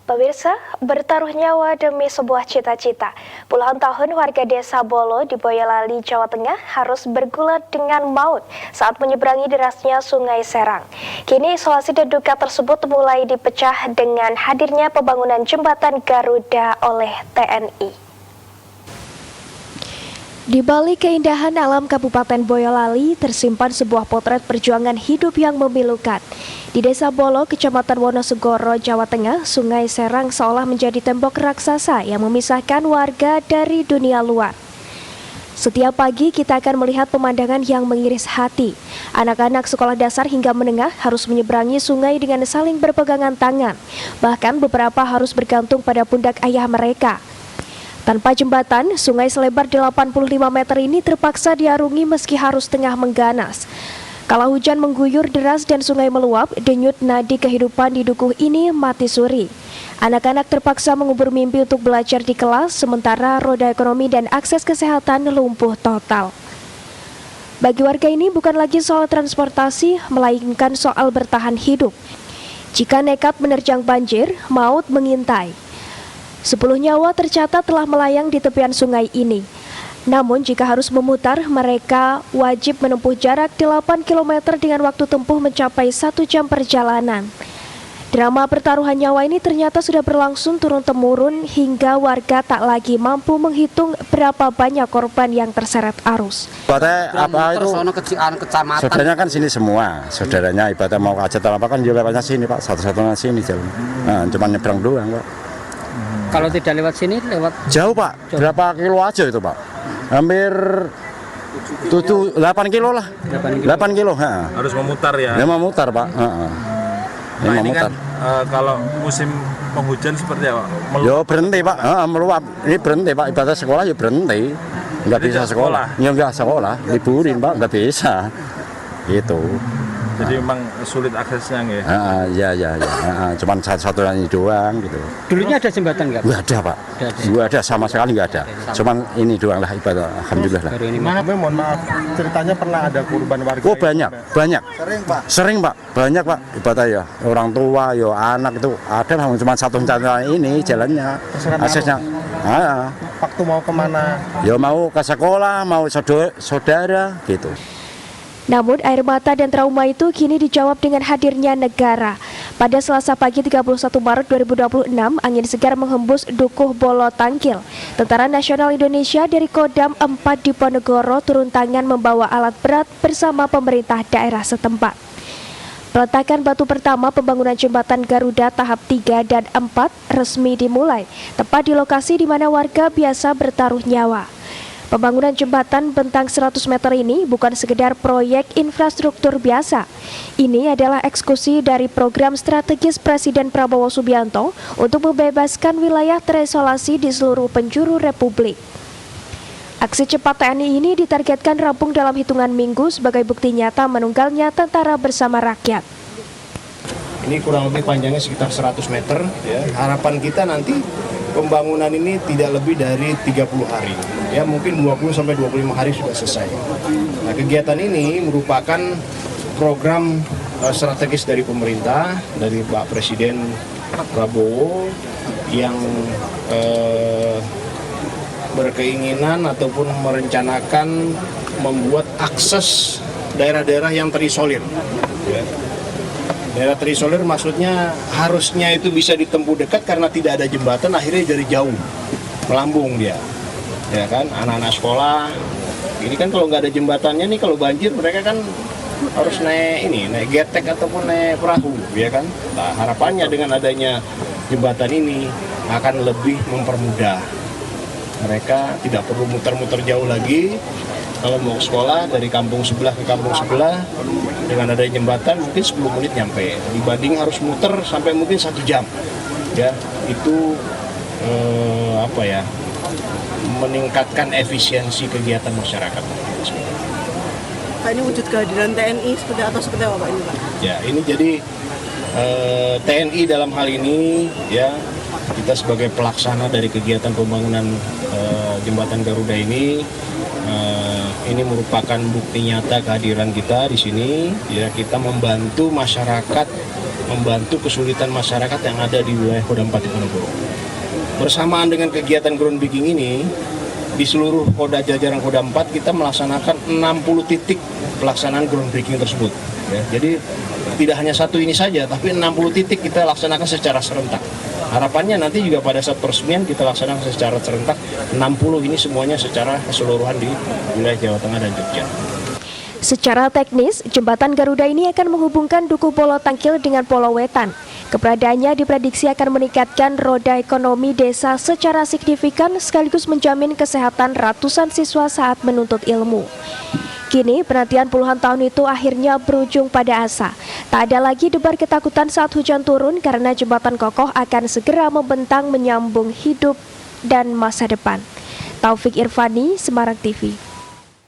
Pemirsa, bertaruh nyawa demi sebuah cita-cita. Puluhan tahun warga desa Bolo di Boyolali, Jawa Tengah harus bergulat dengan maut saat menyeberangi derasnya Sungai Serang. Kini isolasi dan duka tersebut mulai dipecah dengan hadirnya pembangunan jembatan Garuda oleh TNI. Di balik keindahan alam Kabupaten Boyolali tersimpan sebuah potret perjuangan hidup yang memilukan. Di Desa Bolo, Kecamatan Wonosegoro, Jawa Tengah, Sungai Serang seolah menjadi tembok raksasa yang memisahkan warga dari dunia luar. Setiap pagi kita akan melihat pemandangan yang mengiris hati. Anak-anak sekolah dasar hingga menengah harus menyeberangi sungai dengan saling berpegangan tangan. Bahkan beberapa harus bergantung pada pundak ayah mereka. Tanpa jembatan, sungai selebar 85 meter ini terpaksa diarungi meski harus tengah mengganas. Kala hujan mengguyur deras dan sungai meluap, denyut nadi kehidupan di dukuh ini mati suri. Anak-anak terpaksa mengubur mimpi untuk belajar di kelas, sementara roda ekonomi dan akses kesehatan lumpuh total. Bagi warga ini bukan lagi soal transportasi, melainkan soal bertahan hidup. Jika nekat menerjang banjir, maut mengintai. 10 nyawa tercatat telah melayang di tepian sungai ini. Namun jika harus memutar, mereka wajib menempuh jarak 8 km dengan waktu tempuh mencapai 1 jam perjalanan. Drama pertaruhan nyawa ini ternyata sudah berlangsung turun-temurun hingga warga tak lagi mampu menghitung berapa banyak korban yang terseret arus. Apa itu? Saudaranya kan sini semua, saudaranya ibadah mau hajat apa kan lewatnya sini Pak, satu-satunya sini jalan. Nah, cuma nyebrang doang Pak. Kalau tidak lewat sini, lewat jauh Pak, berapa kilo aja itu Pak? Hampir 8 kilo lah. 8 kilo. Harus memutar ya? Ya memutar Pak. Nah ini kan kalau musim penghujan seperti apa? Yo berhenti Pak, meluap. Ini berhenti Pak, ibadah sekolah ya berhenti. Nggak bisa sekolah. Ya nggak sekolah, liburin Pak, nggak bisa. Gitu. Jadi memang sulit aksesnya nggak ya? Ya. Cuman satu-satunya ini doang gitu. Dulunya ada jembatan nggak? Nggak ada Pak. Nggak ada, sama sekali nggak ada. Cuman ini doang lah ibadah, alhamdulillah lah. Mana mohon maaf, ceritanya pernah ada korban warga? Oh banyak. Sering Pak, banyak Pak. Ibadah ya, orang tua, ya anak itu ada, cuma satu-satunya ini jalannya, aksesnya. Waktu mau kemana? Ya mau ke sekolah, mau saudara gitu. Namun air mata dan trauma itu kini dijawab dengan hadirnya negara. Pada Selasa pagi 31 Maret 2026, angin segar menghembus dukuh Bolo Tangkil. Tentara Nasional Indonesia dari Kodam 4 Diponegoro turun tangan membawa alat berat bersama pemerintah daerah setempat. Peletakan batu pertama pembangunan jembatan Garuda tahap 3 dan 4 resmi dimulai, tepat di lokasi di mana warga biasa bertaruh nyawa. Pembangunan jembatan bentang 100 meter ini bukan sekedar proyek infrastruktur biasa. Ini adalah eksekusi dari program strategis Presiden Prabowo Subianto untuk membebaskan wilayah terisolasi di seluruh penjuru Republik. Aksi cepat TNI ini ditargetkan rampung dalam hitungan minggu sebagai bukti nyata menunggalnya tentara bersama rakyat. Ini kurang lebih panjangnya sekitar 100 meter. Ya. Harapan kita nanti pembangunan ini tidak lebih dari 30 hari. Ya, mungkin 20-25 hari sudah selesai. Nah, kegiatan ini merupakan program strategis dari pemerintah, dari Pak Presiden Prabowo yang berkeinginan ataupun merencanakan membuat akses daerah-daerah yang terisolir. Ya. Daerah terisolir maksudnya harusnya itu bisa ditempuh dekat karena tidak ada jembatan, akhirnya dari jauh melambung dia, ya kan, anak-anak sekolah. Ini kan kalau nggak ada jembatannya nih, kalau banjir mereka kan harus naik getek ataupun naik perahu, ya kan. Nah, harapannya dengan adanya jembatan ini akan lebih mempermudah. Mereka tidak perlu muter-muter jauh lagi. Kalau mau ke sekolah dari kampung sebelah ke kampung sebelah, dengan adanya jembatan mungkin 10 menit nyampe, dibanding harus muter sampai mungkin 1 jam. Ya, itu meningkatkan efisiensi kegiatan masyarakat. Pak, ini wujud kehadiran TNI seperti apa Pak ini Pak? Ya, ini jadi TNI dalam hal ini ya, kita sebagai pelaksana dari kegiatan pembangunan jembatan Garuda ini merupakan bukti nyata kehadiran kita di sini. Ya, kita membantu masyarakat membantu kesulitan masyarakat yang ada di wilayah Kodam 4 Diponegoro. Bersamaan dengan kegiatan groundbreaking ini, di seluruh jajaran Kodam 4 kita melaksanakan 60 titik pelaksanaan groundbreaking tersebut. Ya, jadi tidak hanya satu ini saja, tapi 60 titik kita laksanakan secara serentak. Harapannya nanti juga pada saat peresmian kita laksanakan secara serentak 60 ini semuanya secara keseluruhan di wilayah Jawa Tengah dan Jogja. Secara teknis, jembatan Garuda ini akan menghubungkan Duku Polo Tangkil dengan Polo Wetan. Keberadaannya diprediksi akan meningkatkan roda ekonomi desa secara signifikan sekaligus menjamin kesehatan ratusan siswa saat menuntut ilmu. Kini, penantian puluhan tahun itu akhirnya berujung pada asa. Tak ada lagi debar ketakutan saat hujan turun karena jembatan kokoh akan segera membentang menyambung hidup dan masa depan. Taufik Irvani, Semarang TV.